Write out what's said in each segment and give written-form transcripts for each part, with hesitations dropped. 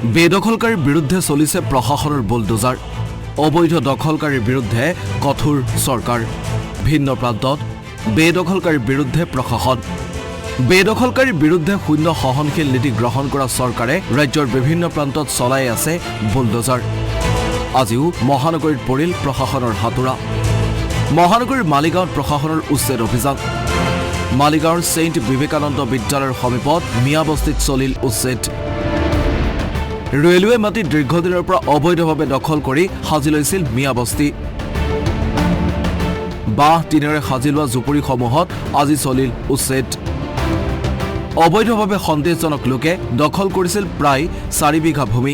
বেদখলকাৰীৰ বিৰুদ্ধে চলিছে প্ৰশাসনৰ বুলডোজাৰ অবৈধ দখলকাৰীৰ বিৰুদ্ধে কঠোৰ চৰকাৰ ভিন্ন প্ৰান্তত বেদখলকাৰীৰ বিৰুদ্ধে প্ৰশাসন বেদখলকাৰীৰ বিৰুদ্ধে শূন্য সহনশীল নীতি গ্ৰহণ কৰা চৰকাৰে ৰাজ্যৰ বিভিন্ন প্ৰান্তত চলাই আছে বুলডোজাৰ আজিও মহানগৰীত পৰিল প্ৰশাসনৰ হাতোৰা মহানগৰীৰ মালিগাঁৱত প্ৰশাসনৰ উচ্ছেদ অভিযান মালিগাঁৱৰ ছেইণ্ট বিবেকানন্দ বিদ্যালয়ৰ সমীপত মিয়াবস্তিত চলিল উচ্ছেদ ৰেলৱে মাটি দীৰ্ঘদিনৰ পৰা অবৈধভাৱে দখল কৰি সাজি লৈছিল মিয়াবস্তি বাঁহ টিনেৰে সাজি লোৱা জুপুৰিসমূহত আজি চলিল উচ্ছেদ অবৈধভাৱে সন্দেহজনক লোকে দখল কৰিছিল প্ৰায় 4 বিঘা ভূমি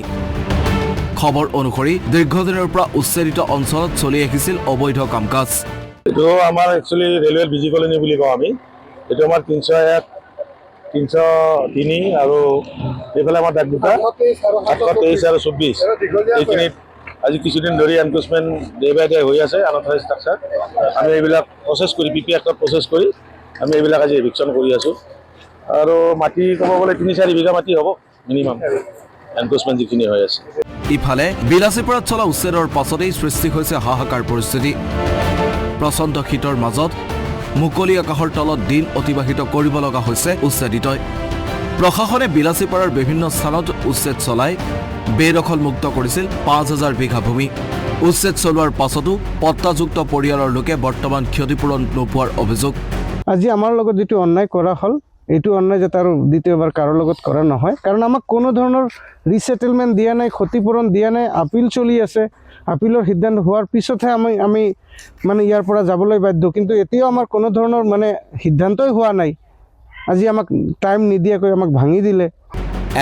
খবৰ অনুসৰি দীৰ্ঘদিনৰ পৰা উচ্ছেদিত অঞ্চলত চলি আহিছিল অবৈধ কামকাজ এইটো আমাৰ একচুয়ালি ৰেলৱে বিজি কলনী বুলি কওঁ আমি এইটো আমাৰ 301 303 আৰু এইফালে আমাৰ ডাক দুটা 723 আৰু 24 এইখিনিত আজি কিছুদিন ধৰি এনফোৰ্সমেন্ট ডে বাই ডে হৈ আছে আনঅথৰাইজ ষ্ট্ৰাকচাৰ আমি এইবিলাক প্ৰচেছ কৰি পিপি এক্টত প্ৰচেছ কৰি আমি এইবিলাক আজি এভিকশ্যন কৰি আছো আৰু মাটি ক'ব গ'লে 3-4 বিঘা মাটি হ'ব মিনিমাম এনফোৰ্সমেন্ট যিখিনি হৈ আছে ইফালে বিলাসীপুৰত চলা উচ্ছেদৰ পাছতেই সৃষ্টি হৈছে হাহাকাৰ পৰিস্থিতি প্ৰচণ্ড শীতৰ মাজত মুকলি আকাশৰ তলত দিন অতিবাহিত কৰিব লগা হৈছে উচ্ছেদিতই প্ৰশাসনে বিলাসীপাৰাৰ বিভিন্ন স্থানত উচ্ছেদ চলাই বেদখলমুক্ত কৰিছিল 5000 বিঘা ভূমি উচ্ছেদ চলোৱাৰ পাছতো পট্টাযুক্ত পৰিয়ালৰ লোকে বৰ্তমান ক্ষতিপূৰণ নোপোৱাৰ অভিযোগ আজি আমাৰ লগত যেটো অন্যায় কৰা হল এইটো অন্যায় যাতে আৰু দ্বিতীয়বাৰ কাৰো লগত কৰা নহয় কাৰণ আমাক কোনো ধৰণৰ ৰিসেটেলমেন্ট দিয়া নাই ক্ষতিপূৰণ দিয়া নাই আপিল চলি আছে আপিলৰ সিদ্ধান্ত হোৱাৰ পিছতহে আমি মানে ইয়াৰ পৰা যাবলৈ বাধ্য কিন্তু এতিয়াও আমাৰ কোনো ধৰণৰ মানে সিদ্ধান্তই হোৱা নাই আজি আমাক টাইম নিদিয়াকৈ আমাক ভাঙি দিলে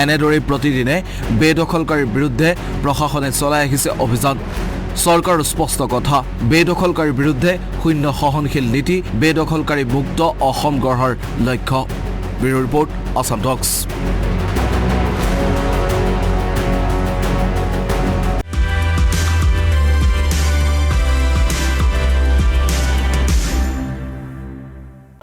এনেদৰে প্ৰতিদিনে বেদখলকাৰীৰ বিৰুদ্ধে প্ৰশাসনে চলাই আহিছে অভিযান চৰকাৰৰ স্পষ্ট কথা বেদখলকাৰীৰ বিৰুদ্ধে শূন্য সহনশীল নীতি বেদখলকাৰী মুক্ত অসম গঢ়াৰ লক্ষ্য ব্যুৰ ৰিপৰ্ট আসাম টক্স